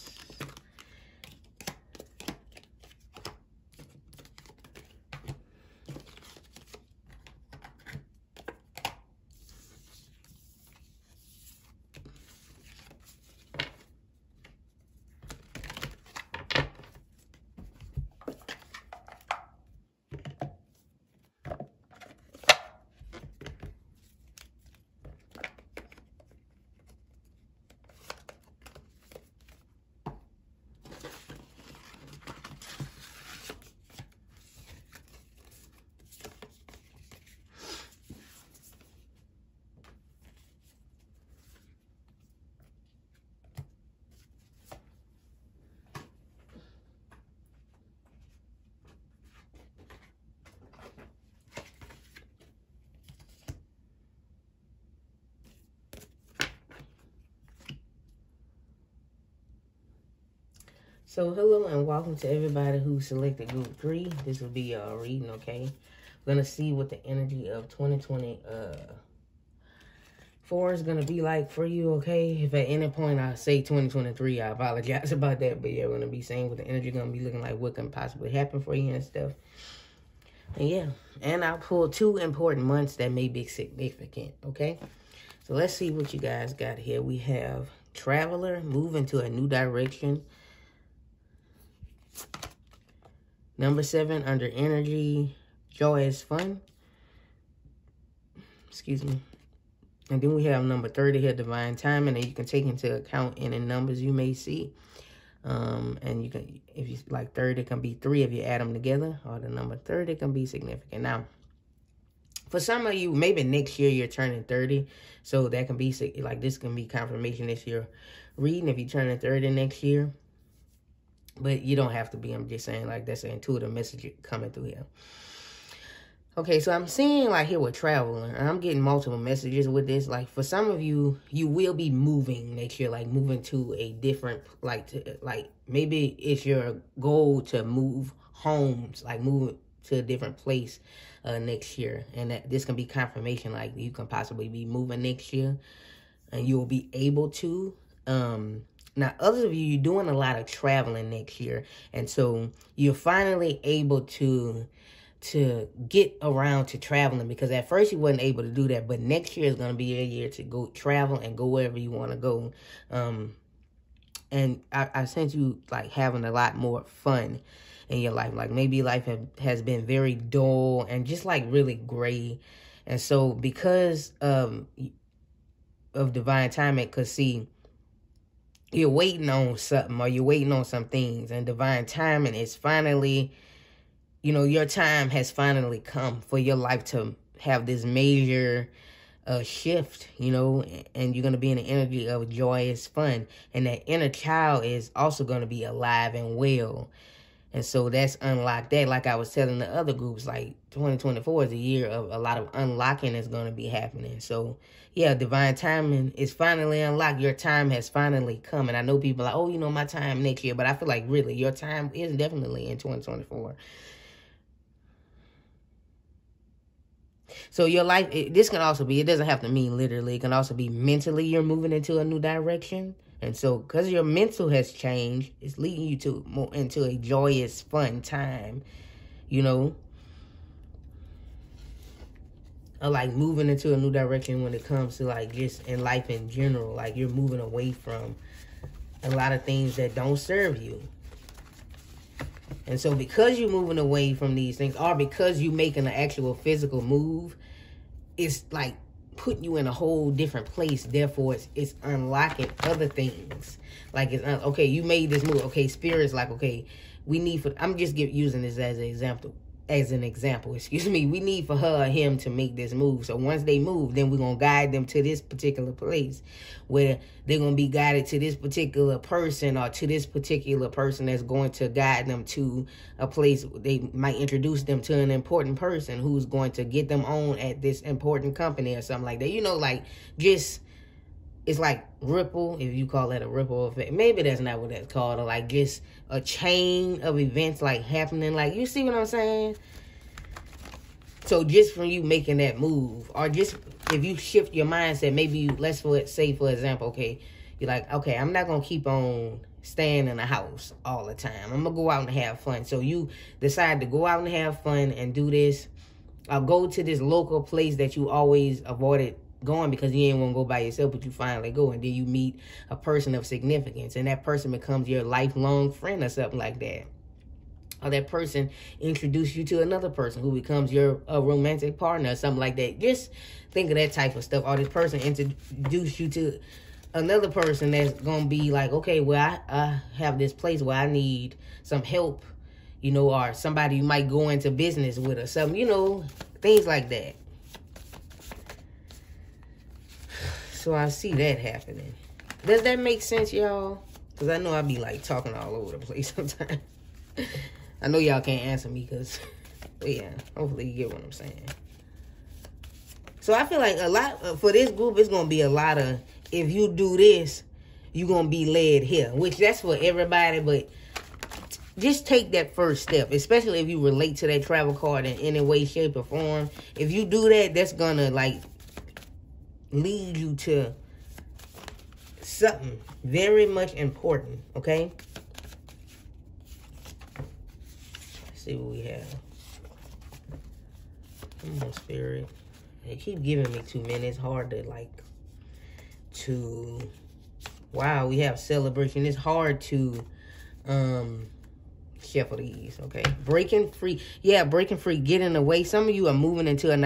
So hello and welcome to everybody who selected group 3. This will be your reading, okay? We're going to see what the energy of 2024 is going to be like for you, okay? If at any point I say 2023, I apologize about that. But yeah, we're going to be saying what the energy going to be looking like, what can possibly happen for you and stuff. And yeah, and I'll pull 2 important months that may be significant, okay? So let's see what you guys got here. We have Traveler, moving to a new direction. Number 7, under energy, joy is fun. Excuse me. And then we have number 30 here, divine timing, and you can take into account any numbers you may see. And you can, if you like 30, it can be 3 if you add them together, or the number 30 can be significant. Now, for some of you, maybe next year you're turning 30, so that can be like this can be confirmation this year reading if you're turning 30 next year. But you don't have to be. I'm just saying, like, that's an intuitive message coming through here. Okay, so I'm seeing, like, here with traveling. And I'm getting multiple messages with this. Like, for some of you, you will be moving next year. Like, moving to a different, like, maybe it's your goal to move homes. Like, move to a different place next year. And that this can be confirmation, like, you can possibly be moving next year. And you'll be able to. Now, others of you, you're doing a lot of traveling next year. And so you're finally able to get around to traveling, because at first you wasn't able to do that. But next year is going to be your year to go travel and go wherever you want to go. And I sense you like having a lot more fun in your life. Like maybe life has been very dull and just like really gray. And so because of divine timing, because see, you're waiting on something, or you're waiting on some things, and divine timing is finally, you know, your time has finally come for your life to have this major shift, you know, and you're going to be in the energy of joyous fun. And that inner child is also going to be alive and well. And so that's unlocked that. Like I was telling the other groups, like 2024 is a year of a lot of unlocking that's going to be happening. So yeah, divine timing is finally unlocked. Your time has finally come. And I know people are like, oh, you know, my time next year. But I feel like really your time is definitely in 2024. So your life, this can also be, it doesn't have to mean literally. It can also be mentally you're moving into a new direction. And so because your mental has changed, it's leading you to more into a joyous, fun time, you know. Or like moving into a new direction when it comes to like just in life in general. Like you're moving away from a lot of things that don't serve you. And so because you're moving away from these things, or because you're making an actual physical move, it's like putting you in a whole different place. Therefore, it's unlocking other things. Like, okay, you made this move. Okay, Spirit's like, okay, we need for, I'm just using this as an example, excuse me. We need for her or him to make this move. So once they move, then we're going to guide them to this particular place where they're going to be guided to this particular person, or to this particular person that's going to guide them to a place. They might introduce them to an important person who's going to get them on at this important company or something like that. You know, like just, it's like ripple, if you call that a ripple effect. Maybe that's not what that's called, or like just a chain of events like happening. Like, you see what I'm saying? So just from you making that move, or just if you shift your mindset, maybe you, let's say for example, okay, you're like, okay, I'm not going to keep on staying in the house all the time. I'm going to go out and have fun. So you decide to go out and have fun and do this. Go to this local place that you always avoided going because you didn't want to go by yourself, but you finally go, and then you meet a person of significance, and that person becomes your lifelong friend or something like that. Or that person introduces you to another person who becomes your romantic partner or something like that. Just think of that type of stuff. Or this person introduce you to another person that's going to be like, okay, well, I have this place where I need some help, you know, or somebody you might go into business with or something, you know, things like that. So I see that happening. Does that make sense, y'all? Because I know I be like talking all over the place sometimes. I know y'all can't answer me because, yeah, hopefully you get what I'm saying. So I feel like a lot, for this group, it's going to be a lot of, if you do this, you're going to be led here. Which that's for everybody, but just take that first step. Especially if you relate to that travel card in any way, shape, or form. If you do that, that's going to like lead you to something very much important, okay? Let's see what we have. Come on, Spirit. They keep giving me 2 minutes. Hard to like wow, we have celebration. It's hard to shuffle these, okay? Breaking free. Yeah, breaking free, getting away. Some of you are moving into a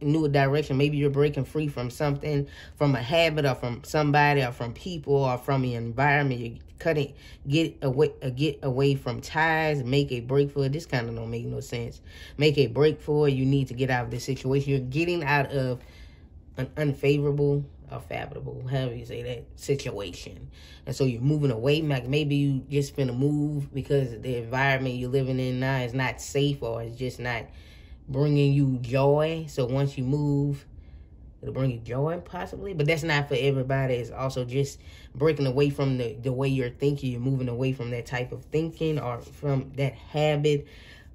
new direction. Maybe you're breaking free from something, from a habit, or from somebody, or from people, or from the environment. You're cutting, get away from ties, make a break for it. This kind of don't make no sense. Make a break for it. You need to get out of this situation. You're getting out of an unfavorable or favorable, however you say that, situation. And so you're moving away. Like maybe you just finna move because the environment you're living in now is not safe, or it's just not bringing you joy. So once you move, it'll bring you joy possibly, but that's not for everybody. It's also just breaking away from the way you're thinking. You're moving away from that type of thinking or from that habit.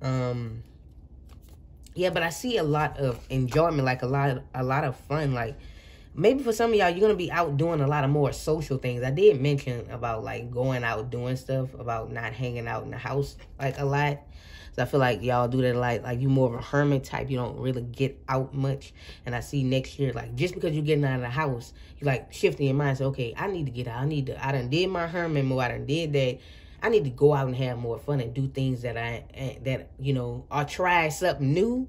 Yeah, but I see a lot of enjoyment, like a lot of fun, like maybe for some of y'all, you're going to be out doing a lot of more social things. I did mention about, like, going out doing stuff, about not hanging out in the house, like, a lot. So I feel like y'all do that a lot. Like, you more of a hermit type. You don't really get out much. And I see next year, like, just because you're getting out of the house, you like, shifting your mind. Say, okay, I need to get out. I done did my hermit mode. I done did that. I need to go out and have more fun and do things that you know, or try something new.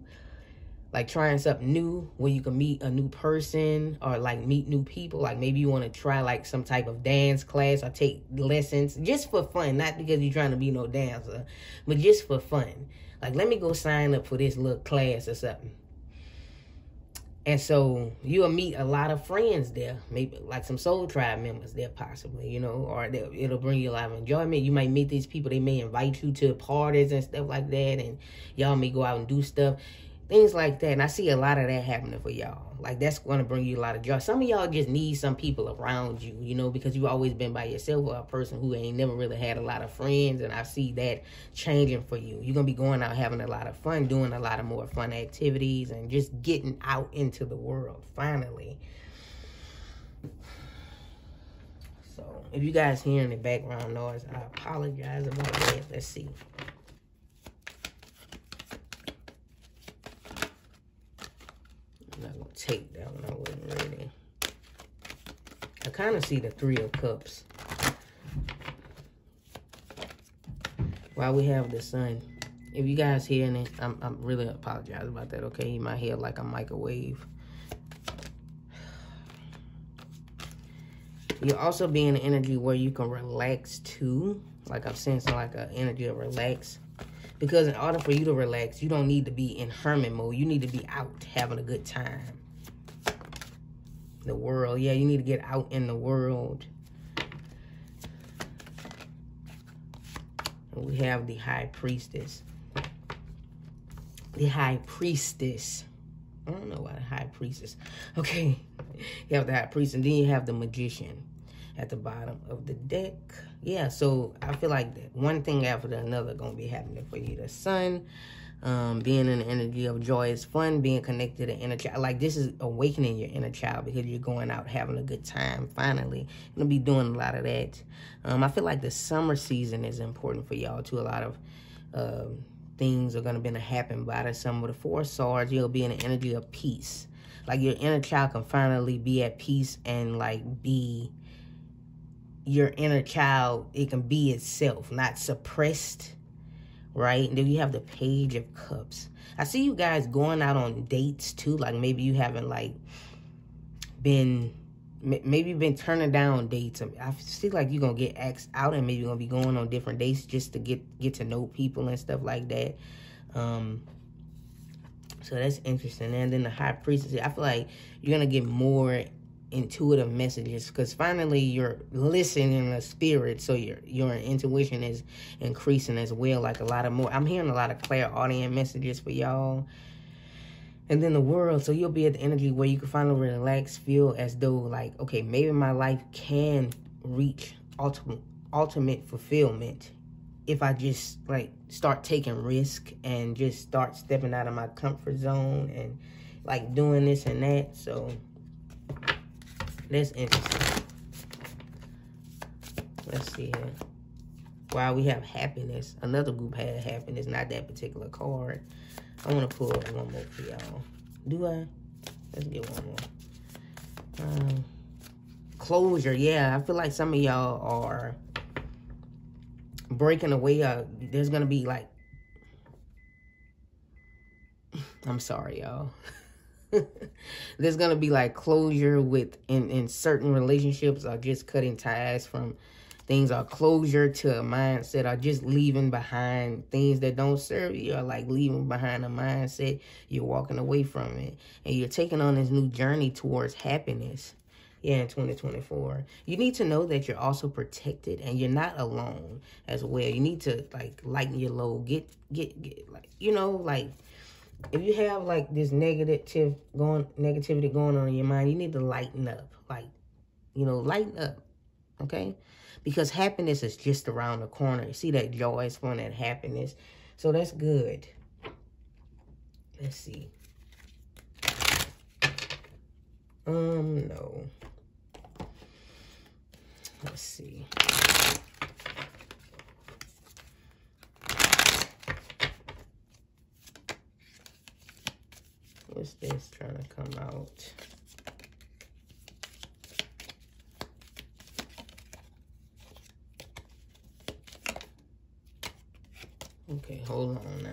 Like trying something new where you can meet a new person or like meet new people. Like maybe you want to try like some type of dance class or take lessons just for fun. Not because you're trying to be no dancer, but just for fun. Like, let me go sign up for this little class or something. And so you'll meet a lot of friends there. Maybe like some Soul Tribe members there possibly, you know, or it'll bring you a lot of enjoyment. You might meet these people. They may invite you to parties and stuff like that. And y'all may go out and do stuff. Things like that. And I see a lot of that happening for y'all. Like, that's going to bring you a lot of joy. Some of y'all just need some people around you, you know, because you've always been by yourself, or a person who ain't never really had a lot of friends. And I see that changing for you. You're going to be going out having a lot of fun, doing a lot of more fun activities, and just getting out into the world, finally. So, if you guys hearing the background noise, I apologize about that. Let's see. I'm not going to take that one. I wasn't ready. I kind of see the Three of Cups. While we have the Sun. If you guys hearing it, I'm really apologize about that, okay? You might hear like a microwave. You'll also be in an energy where you can relax too. Like, I'm sensing like an energy of relax. Because in order for you to relax, you don't need to be in hermit mode. You need to be out having a good time. The world. Yeah, you need to get out in the world. And we have the High Priestess. The High Priestess. I don't know why the High Priestess. Okay. You have the High Priest, and then you have the Magician at the bottom of the deck. Yeah, so I feel like that one thing after another going to be happening for you. The Sun, being in the energy of joy is fun, being connected to inner child. Like, this is awakening your inner child because you're going out having a good time, finally. You're going to be doing a lot of that. I feel like the summer season is important for y'all, too. A lot of things are going to happen by the summer. The Four of Swords, you'll be in the energy of peace. Like, your inner child can finally be at peace and, like, be... your inner child, it can be itself, not suppressed, right? And then you have the Page of Cups. I see you guys going out on dates too. Like, maybe you haven't like maybe you've been turning down dates. I feel like you're gonna get asked out, and maybe you're gonna be going on different dates just to get to know people and stuff like that. So that's interesting. And then the High Priestess, I feel like you're gonna get more intuitive messages because finally you're listening to spirit, so your intuition is increasing as well. Like, a lot of more, I'm hearing a lot of clairaudient messages for y'all. And then the World, so you'll be at the energy where you can finally relax, feel as though like, okay, maybe my life can reach ultimate fulfillment if I just like start taking risk and just start stepping out of my comfort zone and like doing this and that. So that's interesting. Let's see here. Wow, we have Happiness. Another group had Happiness, not that particular card. I want to pull one more for y'all. Do I? Let's get one more. Closure. Yeah, I feel like some of y'all are breaking away. There's going to be like... I'm sorry, y'all. There's going to be like closure in certain relationships, or just cutting ties from things, or closure to a mindset, or just leaving behind things that don't serve you, or like leaving behind a mindset. You're walking away from it, and you're taking on this new journey towards happiness. Yeah, in 2024. You need to know that you're also protected, and you're not alone as well. You need to like lighten your load. Get like, you know, like, if you have like this negativity going on in your mind, you need to lighten up. Like, you know, lighten up. Okay? Because happiness is just around the corner. You see that joy is from that happiness. So that's good. Let's see. No. Let's see. What's this trying to come out? Okay, hold on now.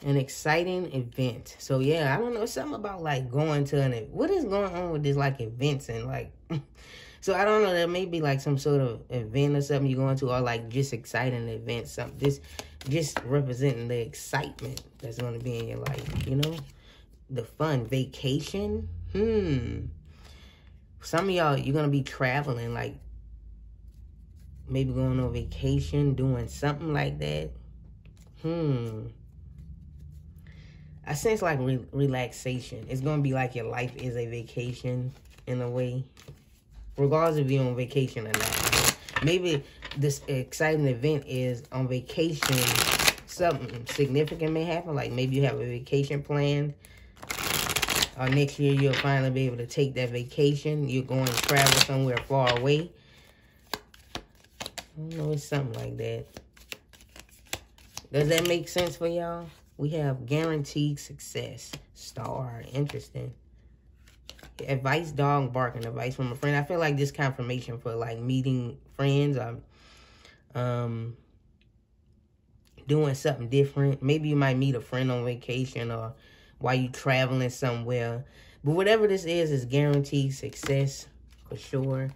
An exciting event. So yeah, I don't know, something about like going to an event. What is going on with this like events and like so I don't know, there may be like some sort of event or something you're going to, or like just exciting event, something just representing the excitement that's going to be in your life, you know? The fun vacation. Some of y'all, you're going to be traveling, like maybe going on vacation, doing something like that. I sense like relaxation. It's going to be like your life is a vacation in a way. Regardless if you're on vacation or not. Maybe this exciting event is on vacation. Something significant may happen. Like maybe you have a vacation planned. Or next year you'll finally be able to take that vacation. You're going to travel somewhere far away. I don't know, it's something like that. Does that make sense for y'all? We have guaranteed success. Star. Interesting. Advice, dog barking. Advice from a friend. I feel like this confirmation for like meeting friends or doing something different. Maybe you might meet a friend on vacation or while you traveling somewhere. But whatever this is guaranteed success for sure.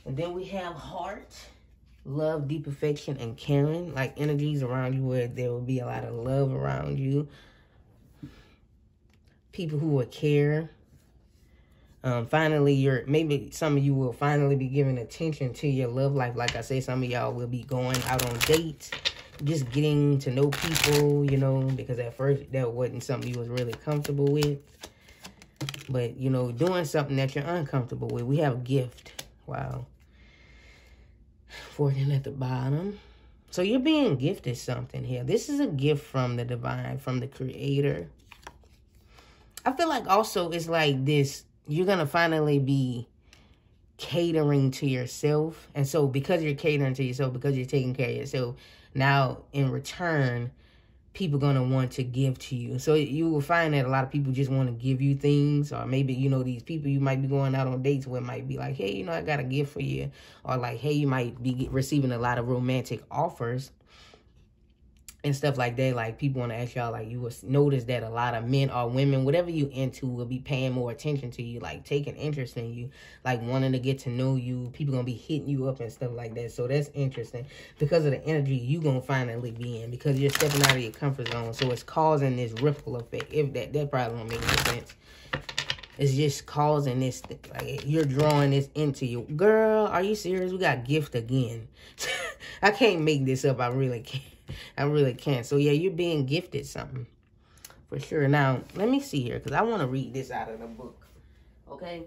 And then we have heart, love, deep affection, and caring. Like energies around you where there will be a lot of love around you. People who will care. Finally, maybe some of you will finally be giving attention to your love life. Like I say, some of y'all will be going out on dates, just getting to know people, you know, because at first that wasn't something you was really comfortable with. But, you know, doing something that you're uncomfortable with. We have a gift. Wow. Fortune at the bottom. So you're being gifted something here. This is a gift from the divine, from the creator. I feel like also it's like this. You're going to finally be catering to yourself. And so because you're catering to yourself, because you're taking care of yourself, now in return, people going to want to give to you. So you will find that a lot of people just want to give you things. Or maybe, you know, these people you might be going out on dates with might be like, hey, you know, I got a gift for you. Or like, hey, you might be receiving a lot of romantic offers. And stuff like that. Like, people want to ask y'all, like, you will notice that a lot of men or women, whatever you into, will be paying more attention to you, like, taking interest in you, like, wanting to get to know you. People going to be hitting you up and stuff like that. So, that's interesting. Because of the energy you going to finally be in. Because you're stepping out of your comfort zone. So, it's causing this ripple effect. If that probably won't make any sense. It's just causing this, like, you're drawing this into you. Girl, are you serious? We got gift again. I can't make this up. I really can't. I really can't. So, yeah, you're being gifted something. For sure. Now, let me see here. Because I want to read this out of the book. Okay?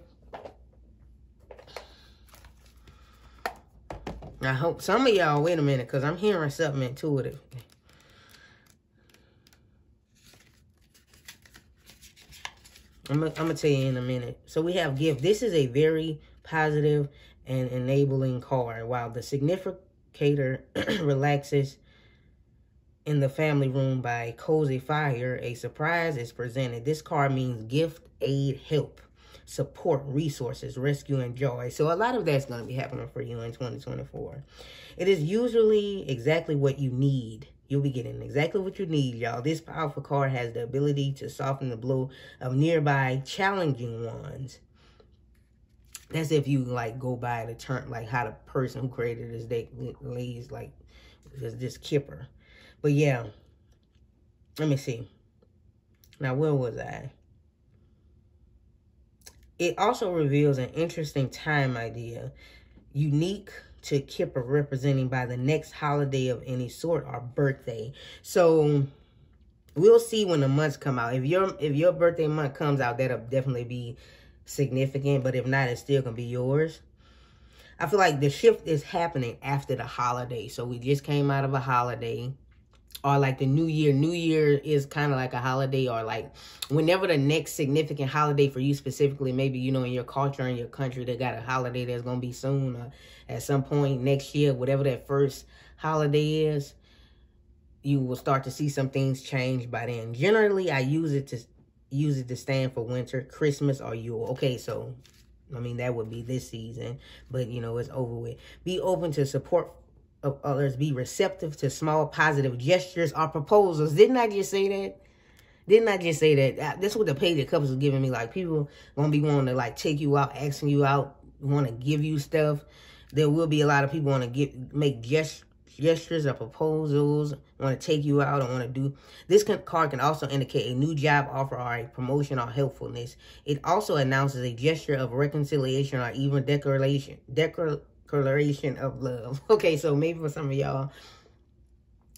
I hope some of y'all, wait a minute. Because I'm hearing something intuitive. I'm going to tell you in a minute. So, we have gift. This is a very positive and enabling card. While the significator relaxes in the family room by cozy fire, a surprise is presented. This card means gift, aid, help, support, resources, rescue, and joy. So a lot of that's going to be happening for you in 2024. It is usually exactly what you need. You'll be getting exactly what you need, y'all. This powerful card has the ability to soften the blow of nearby challenging ones. That's if you, like, go by the term, like, how the person who created this deck lays, like, this kipper. But yeah, let me see. Now, where was I? It also reveals an interesting time idea, unique to Kipper, representing by the next holiday of any sort or birthday. So we'll see when the months come out. If your birthday month comes out, that'll definitely be significant. But if not, it's still gonna be yours. I feel like the shift is happening after the holiday. So we just came out of a holiday. Or like the New Year. New Year is kind of like a holiday, or like whenever the next significant holiday for you specifically, maybe, you know, in your culture, in your country, they got a holiday that's going to be soon, or at some point next year, whatever that first holiday is, you will start to see some things change by then. Generally, I use it to stand for winter, Christmas, or Yule. Okay, so, I mean, that would be this season, but, you know, it's over with. Be open to support of others. Be receptive to small positive gestures or proposals. Didn't I just say that? Didn't I just say that? That's what the page of cups was giving me. Like, people gonna be wanting to, like, take you out, asking you out, want to give you stuff. There will be a lot of people want to make gestures or proposals, want to take you out, or want to do. This card can also indicate a new job offer or a promotion or helpfulness. It also announces a gesture of reconciliation or even declaration of love. Okay, so maybe for some of y'all,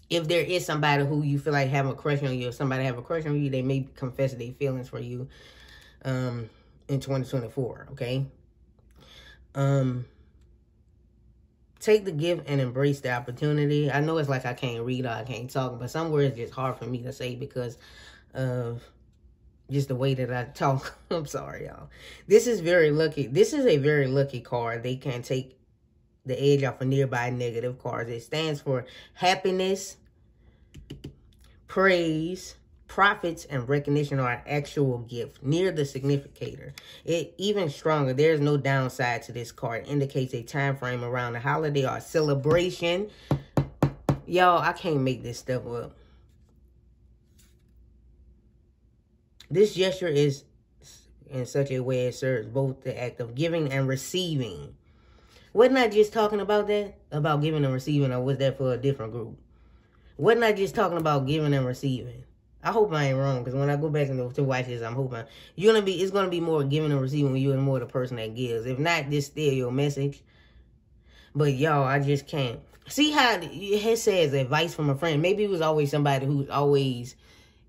if there is somebody who you feel like having a crush on you, or somebody have a crush on you, they may confess their feelings for you in 2024, okay? Take the gift and embrace the opportunity. I know it's like I can't read or I can't talk, but some words just hard for me to say because of just the way that I talk. I'm sorry, y'all. This is very lucky. This is a very lucky card. They can take the edge off of nearby negative cards. It stands for happiness, praise, profits, and recognition are an actual gift near the significator. It even stronger. There's no downside to this card. It indicates a time frame around a holiday or a celebration. Y'all, I can't make this stuff up. This gesture is in such a way it serves both the act of giving and receiving. Wasn't I just talking about that? About giving and receiving, or was that for a different group? Wasn't I just talking about giving and receiving? I hope I ain't wrong, because when I go back to watch this, I'm hoping it's gonna be more giving and receiving when you're more the person that gives. If not, this still your message. But y'all, I just can't. See how it says advice from a friend. Maybe it was always somebody who's always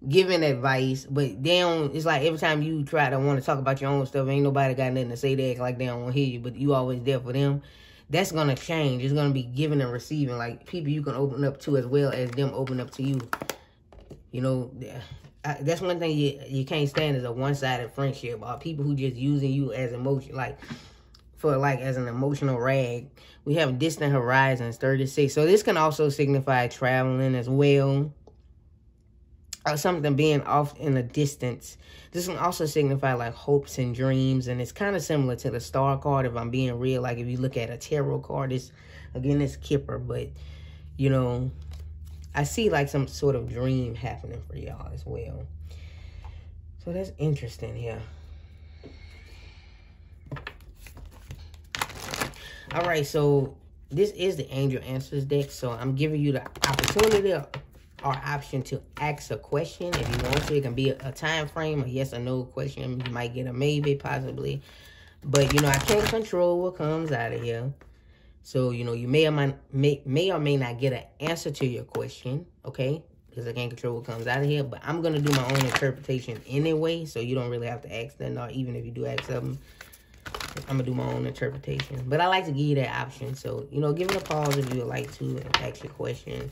giving advice, but they don't. It's like every time you try to want to talk about your own stuff, ain't nobody got nothing to say. They act like they don't want to hear you, but you always there for them. That's gonna change. It's gonna be giving and receiving, like people you can open up to as well as them open up to you. You know, that's one thing you can't stand is a one-sided friendship, or people who just using you as emotion, like as an emotional rag. We have distant horizons, 36. So this can also signify traveling as well. Or something being off in a distance. This can also signify like hopes and dreams, and it's kind of similar to the star card if I'm being real. Like if you look at a tarot card, it's Kipper, but you know, I see like some sort of dream happening for y'all as well. So that's interesting here. All right, so this is the Angel Answers deck. So I'm giving you the opportunity or option to ask a question if you want to. It can be a time frame, a yes or no question. You might get a maybe, possibly. But, you know, I can't control what comes out of here. So, you know, you may or may not get an answer to your question, okay? Because I can't control what comes out of here. But I'm going to do my own interpretation anyway, so you don't really have to ask that. Or even if you do ask something, I'm going to do my own interpretation. But I like to give you that option. So, you know, give it a pause if you would like to and ask your question.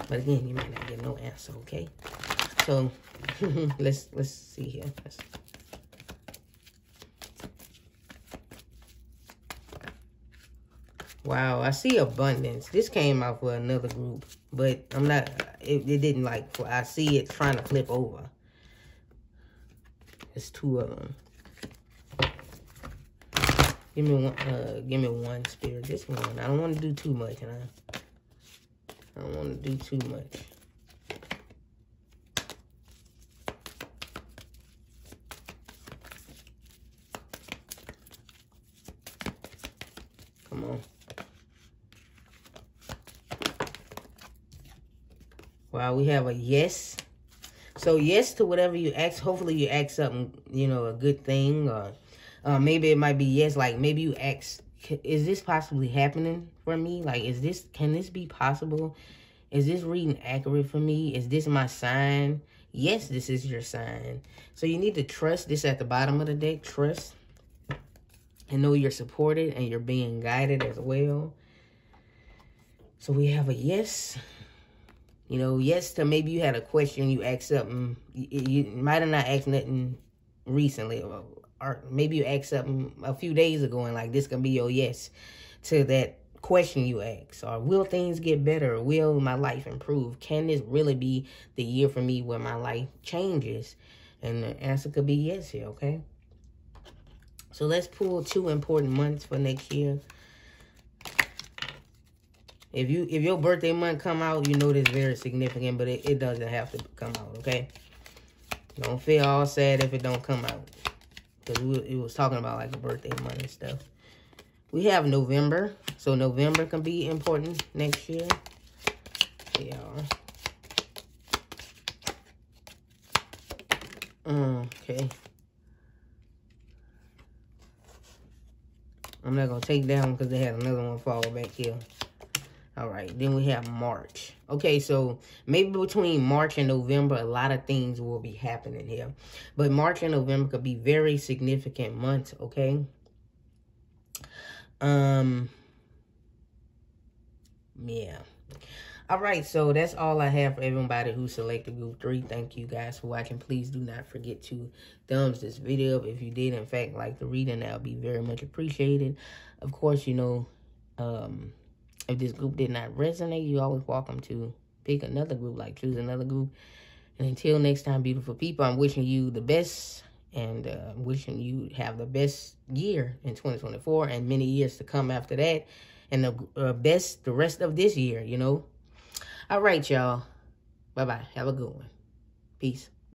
But again, you might not get no answer, okay? So, let's see here. Wow, I see abundance. This came out for another group, but I'm not, it didn't like, I see it trying to flip over. There's two of them. Give me one, Spirit, just one. I don't want to do too much, and I don't want to do too much. Come on. Wow, we have a yes. So yes to whatever you ask. Hopefully you ask something, you know, a good thing. Or maybe it might be yes. Like maybe you ask, is this possibly happening for me? Like, can this be possible? Is this reading accurate for me? Is this my sign? Yes, this is your sign. So you need to trust this at the bottom of the deck. Trust. and know you're supported and you're being guided as well. So we have a yes. You know, yes to maybe you had a question, you asked something. You might have not asked nothing recently, or maybe you asked something a few days ago, and like this can be your yes to that question you asked. Or will things get better? Will my life improve? Can this really be the year for me where my life changes? And the answer could be yes here, okay? So let's pull 2 important months for next year. If your birthday month come out, you know this is very significant, but it doesn't have to come out, okay? Don't feel all sad if it don't come out. Because it was talking about like a birthday month and stuff. We have November. So November can be important next year. Yeah. Okay. I'm not going to take that one because they had another one fall back here. All right, then we have March. Okay, so maybe between March and November, a lot of things will be happening here. But March and November could be very significant months, okay? Yeah. All right, so that's all I have for everybody who selected Group 3. Thank you guys for watching. Please do not forget to thumbs this video up. If you did, in fact, like the reading, that would be very much appreciated. Of course, you know, if this group did not resonate, you're always welcome to pick another group, like choose another group. And until next time, beautiful people, I'm wishing you the best and wishing you have the best year in 2024 and many years to come after that. And the best the rest of this year, you know. All right, y'all. Bye-bye. Have a good one. Peace.